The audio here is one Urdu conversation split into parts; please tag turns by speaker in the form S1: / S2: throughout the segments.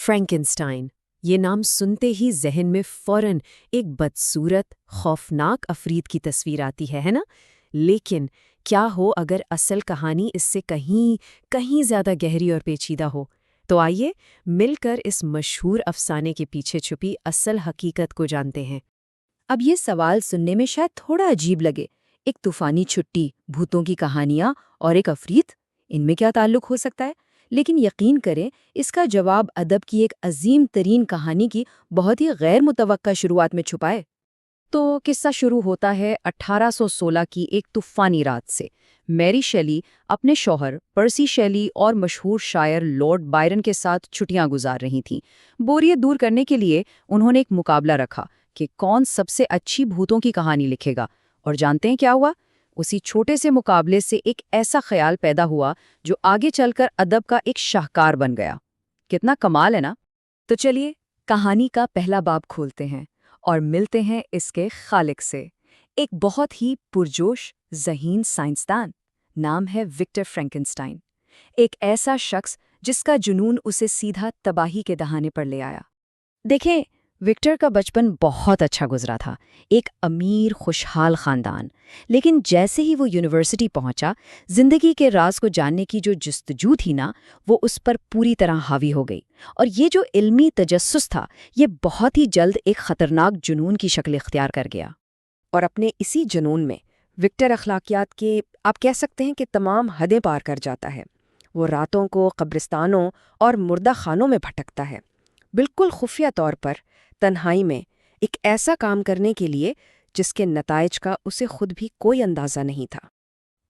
S1: فرینکنسٹائن، یہ نام سنتے ہی ذہن میں فوراً ایک بدصورت، خوفناک عفریت کی تصویر آتی ہے نا؟ لیکن کیا ہو اگر اصل کہانی اس سے کہیں زیادہ گہری اور پیچیدہ ہو؟ تو آئیے مل کر اس مشہور افسانے کے پیچھے چھپی اصل حقیقت کو جانتے ہیں۔
S2: اب یہ سوال سننے میں شاید تھوڑا عجیب لگے، ایک طوفانی چھٹی، بھوتوں کی کہانیاں اور ایک عفریت، ان میں کیا تعلق ہو سکتا ہے؟ لیکن یقین کریں اس کا جواب ادب کی ایک عظیم ترین کہانی کی بہت ہی غیر متوقع شروعات میں چھپا ہے۔ تو قصہ شروع ہوتا ہے 1816 کی ایک طوفانی رات سے۔ میری شیلی اپنے شوہر پرسی شیلی اور مشہور شاعر لارڈ بائرن کے ساتھ چھٹیاں گزار رہی تھیں۔ بوریت دور کرنے کے لیے انہوں نے ایک مقابلہ رکھا کہ کون سب سے اچھی بھوتوں کی کہانی لکھے گا، اور جانتے ہیں کیا ہوا؟ اسی چھوٹے سے مقابلے سے ایک ایسا خیال پیدا ہوا جو آگے چل کر ادب کا ایک شاہکار بن گیا۔ کتنا کمال ہے نا؟ تو چلیے کہانی کا پہلا باب کھولتے ہیں اور ملتے ہیں اس کے خالق سے، ایک بہت ہی پرجوش ذہین سائنسدان، نام ہے وکٹر فرینکنسٹائن، ایک ایسا شخص جس کا جنون اسے سیدھا تباہی کے دہانے پر لے آیا۔ دیکھیں، وکٹر کا بچپن بہت اچھا گزرا تھا، ایک امیر خوشحال خاندان، لیکن جیسے ہی وہ یونیورسٹی پہنچا، زندگی کے راز کو جاننے کی جو جستجو تھی نا، وہ اس پر پوری طرح حاوی ہو گئی، اور یہ جو علمی تجسس تھا، یہ بہت ہی جلد ایک خطرناک جنون کی شکل اختیار کر گیا۔
S1: اور اپنے اسی جنون میں وکٹر اخلاقیات کے آپ کہہ سکتے ہیں کہ تمام حدیں پار کر جاتا ہے۔ وہ راتوں کو قبرستانوں اور مردہ خانوں میں بھٹکتا ہے، بالکل خفیہ طور پر، تنہائی میں، ایک ایسا کام کرنے کے لیے جس کے نتائج کا اسے خود بھی کوئی اندازہ نہیں تھا۔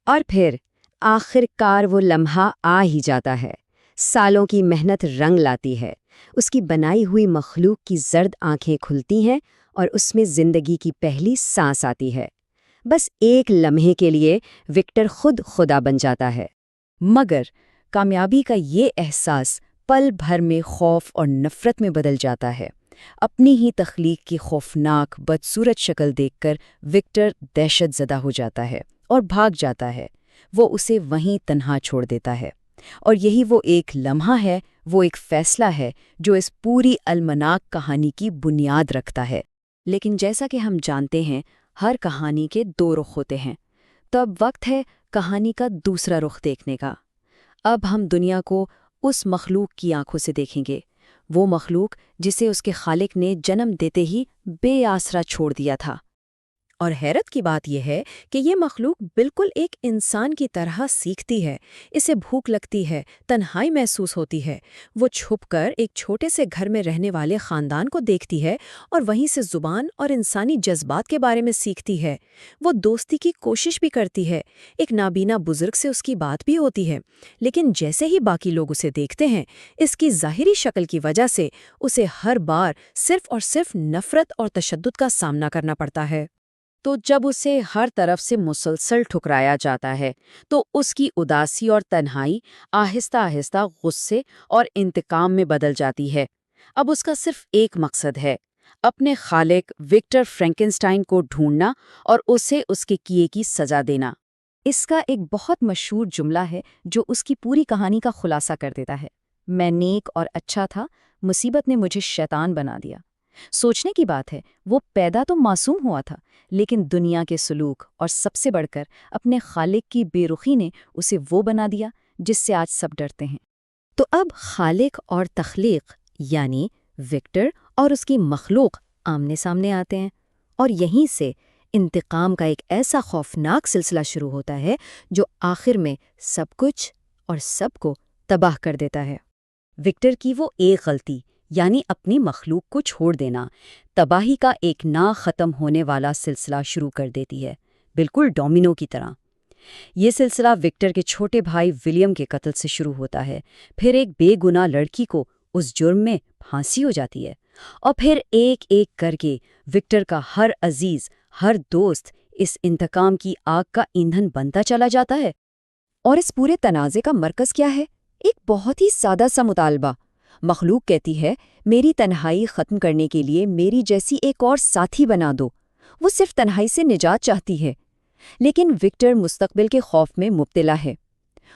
S2: اور پھر آخر کار وہ لمحہ آ ہی جاتا ہے، سالوں کی محنت رنگ لاتی ہے، اس کی بنائی ہوئی مخلوق کی زرد آنکھیں کھلتی ہیں اور اس میں زندگی کی پہلی سانس آتی ہے۔ بس ایک لمحے کے لیے وکٹر خود خدا بن جاتا ہے، مگر کامیابی کا یہ احساس پل بھر میں خوف اور نفرت میں بدل جاتا ہے۔ اپنی ہی تخلیق کی خوفناک بدصورت شکل دیکھ کر وکٹر دہشت زدہ ہو جاتا ہے اور بھاگ جاتا ہے، وہ اسے وہیں تنہا چھوڑ دیتا ہے۔ اور یہی وہ ایک لمحہ ہے، وہ ایک فیصلہ ہے جو اس پوری المناک کہانی کی بنیاد رکھتا ہے۔ لیکن جیسا کہ ہم جانتے ہیں، ہر کہانی کے دو رخ ہوتے ہیں، تو اب وقت ہے کہانی کا دوسرا رخ دیکھنے کا۔ اب ہم دنیا کو اس مخلوق کی آنکھوں سے دیکھیں گے، وہ مخلوق جسے اس کے خالق نے جنم دیتے ہی بے آسرا چھوڑ دیا تھا۔
S1: اور حیرت کی بات یہ ہے کہ یہ مخلوق بالکل ایک انسان کی طرح سیکھتی ہے، اسے بھوک لگتی ہے، تنہائی محسوس ہوتی ہے، وہ چھپ کر ایک چھوٹے سے گھر میں رہنے والے خاندان کو دیکھتی ہے اور وہیں سے زبان اور انسانی جذبات کے بارے میں سیکھتی ہے۔ وہ دوستی کی کوشش بھی کرتی ہے، ایک نابینا بزرگ سے اس کی بات بھی ہوتی ہے، لیکن جیسے ہی باقی لوگ اسے دیکھتے ہیں، اس کی ظاہری شکل کی وجہ سے اسے ہر بار صرف اور صرف نفرت اور تشدد کا سامنا کرنا پڑتا ہے۔
S2: تو جب اسے ہر طرف سے مسلسل ٹھکرایا جاتا ہے تو اس کی اداسی اور تنہائی آہستہ آہستہ غصے اور انتقام میں بدل جاتی ہے۔ اب اس کا صرف ایک مقصد ہے، اپنے خالق وکٹر فرینکنسٹائن کو ڈھونڈنا اور اسے اس کے کیے کی سزا دینا۔ اس کا ایک بہت مشہور جملہ ہے جو اس کی پوری کہانی کا خلاصہ کر دیتا ہے: میں نیک اور اچھا تھا، مصیبت نے مجھے شیطان بنا دیا۔ سوچنے کی بات ہے، وہ پیدا تو معصوم ہوا تھا، لیکن دنیا کے سلوک اور سب سے بڑھ کر اپنے خالق کی بے رخی نے اسے وہ بنا دیا جس سے آج سب ڈرتے ہیں۔ تو اب خالق اور تخلیق یعنی وکٹر اور اس کی مخلوق آمنے سامنے آتے ہیں، اور یہیں سے انتقام کا ایک ایسا خوفناک سلسلہ شروع ہوتا ہے جو آخر میں سب کچھ اور سب کو تباہ کر دیتا ہے۔ وکٹر کی وہ ایک غلطی، یعنی اپنی مخلوق کو چھوڑ دینا، تباہی کا ایک نہ ختم ہونے والا سلسلہ شروع کر دیتی ہے، بالکل ڈومینو کی طرح۔ یہ سلسلہ وکٹر کے چھوٹے بھائی ولیم کے قتل سے شروع ہوتا ہے، پھر ایک بے گناہ لڑکی کو اس جرم میں پھانسی ہو جاتی ہے، اور پھر ایک ایک کر کے وکٹر کا ہر عزیز، ہر دوست اس انتقام کی آگ کا ایندھن بنتا چلا جاتا ہے۔ اور اس پورے تنازع کا مرکز کیا ہے؟ ایک بہت ہی سادہ سا مطالبہ۔ مخلوق کہتی ہے، میری تنہائی ختم کرنے کے لیے میری جیسی ایک اور ساتھی بنا دو۔ وہ صرف تنہائی سے نجات چاہتی ہے، لیکن وکٹر مستقبل کے خوف میں مبتلا ہے۔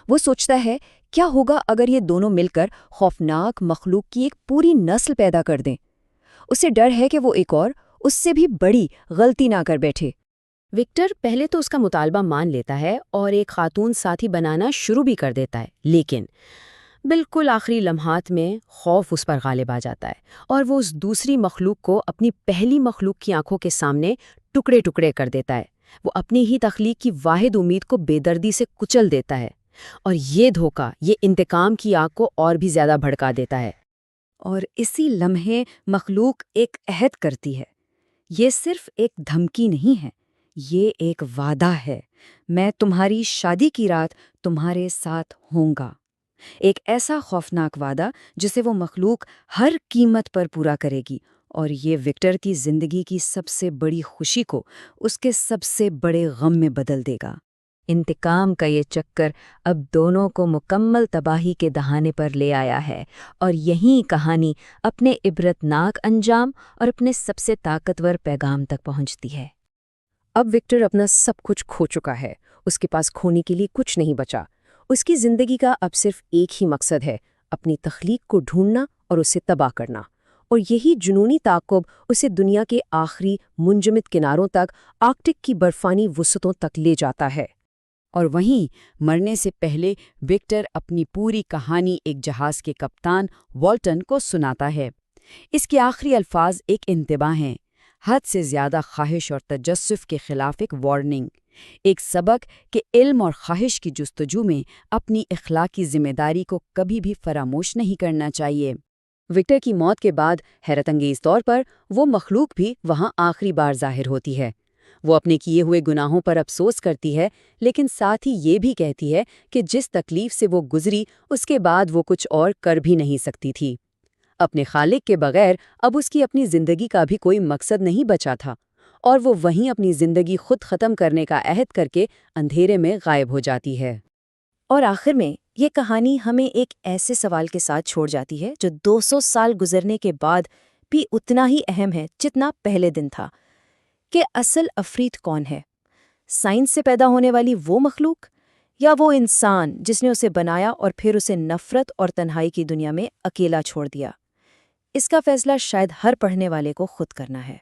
S1: وہ سوچتا ہے کیا ہوگا اگر یہ دونوں مل کر خوفناک مخلوق کی ایک پوری نسل پیدا کر دیں۔ اسے ڈر ہے کہ وہ ایک اور اس سے بھی بڑی غلطی نہ کر بیٹھے۔
S2: وکٹر پہلے تو اس کا مطالبہ مان لیتا ہے اور ایک خاتون ساتھی بنانا شروع بھی کر دیتا ہے، لیکن بالکل آخری لمحات میں خوف اس پر غالب آ جاتا ہے اور وہ اس دوسری مخلوق کو اپنی پہلی مخلوق کی آنکھوں کے سامنے ٹکڑے ٹکڑے کر دیتا ہے۔ وہ اپنی ہی تخلیق کی واحد امید کو بے دردی سے کچل دیتا ہے، اور یہ دھوکہ، یہ انتقام کی آگ کو اور بھی زیادہ بھڑکا دیتا ہے۔
S1: اور اسی لمحے مخلوق ایک عہد کرتی ہے۔ یہ صرف ایک دھمکی نہیں ہے، یہ ایک وعدہ ہے۔ میں تمہاری شادی کی رات تمہارے ساتھ ہوں گا۔ ایک ایسا خوفناک وعدہ جسے وہ مخلوق ہر قیمت پر پورا کرے گی، اور یہ وکٹر کی زندگی کی سب سے بڑی خوشی کو اس کے سب سے بڑے غم میں بدل دے گا۔ انتقام کا یہ چکر اب دونوں کو مکمل تباہی کے دہانے پر لے آیا ہے، اور یہیں کہانی اپنے عبرتناک انجام اور اپنے سب سے طاقتور پیغام تک پہنچتی ہے۔ اب وکٹر اپنا سب کچھ کھو چکا ہے، اس کے پاس کھونے کے لیے کچھ نہیں بچا۔ اس کی زندگی کا اب صرف ایک ہی مقصد ہے، اپنی تخلیق کو ڈھونڈنا اور اسے تباہ کرنا، اور یہی جنونی تعاقب اسے دنیا کے آخری منجمد کناروں تک، آرکٹک کی برفانی وسعتوں تک لے جاتا ہے۔
S2: اور وہیں مرنے سے پہلے وکٹر اپنی پوری کہانی ایک جہاز کے کپتان والٹن کو سناتا ہے۔ اس کے آخری الفاظ ایک انتباہ ہیں، حد سے زیادہ خواہش اور تجسف کے خلاف ایک وارننگ، ایک سبق کہ علم اور خواہش کی جستجو میں اپنی اخلاقی ذمہ داری کو کبھی بھی فراموش نہیں کرنا چاہیے۔
S1: وکٹر کی موت کے بعد حیرت انگیز طور پر وہ مخلوق بھی وہاں آخری بار ظاہر ہوتی ہے۔ وہ اپنے کیے ہوئے گناہوں پر افسوس کرتی ہے، لیکن ساتھ ہی یہ بھی کہتی ہے کہ جس تکلیف سے وہ گزری اس کے بعد وہ کچھ اور کر بھی نہیں سکتی تھی۔ اپنے خالق کے بغیر اب اس کی اپنی زندگی کا بھی کوئی مقصد نہیں بچا تھا، اور وہ وہیں اپنی زندگی خود ختم کرنے کا عہد کر کے اندھیرے میں غائب ہو جاتی ہے۔ اور آخر میں یہ کہانی ہمیں ایک ایسے سوال کے ساتھ چھوڑ جاتی ہے جو 200 سال گزرنے کے بعد بھی اتنا ہی اہم ہے جتنا پہلے دن تھا، کہ اصل عفریت کون ہے؟ سائنس سے پیدا ہونے والی وہ مخلوق، یا وہ انسان جس نے اسے بنایا اور پھر اسے نفرت اور تنہائی کی دنیا میں اکیلا چھوڑ دیا؟ اس کا فیصلہ شاید ہر پڑھنے والے کو خود کرنا ہے۔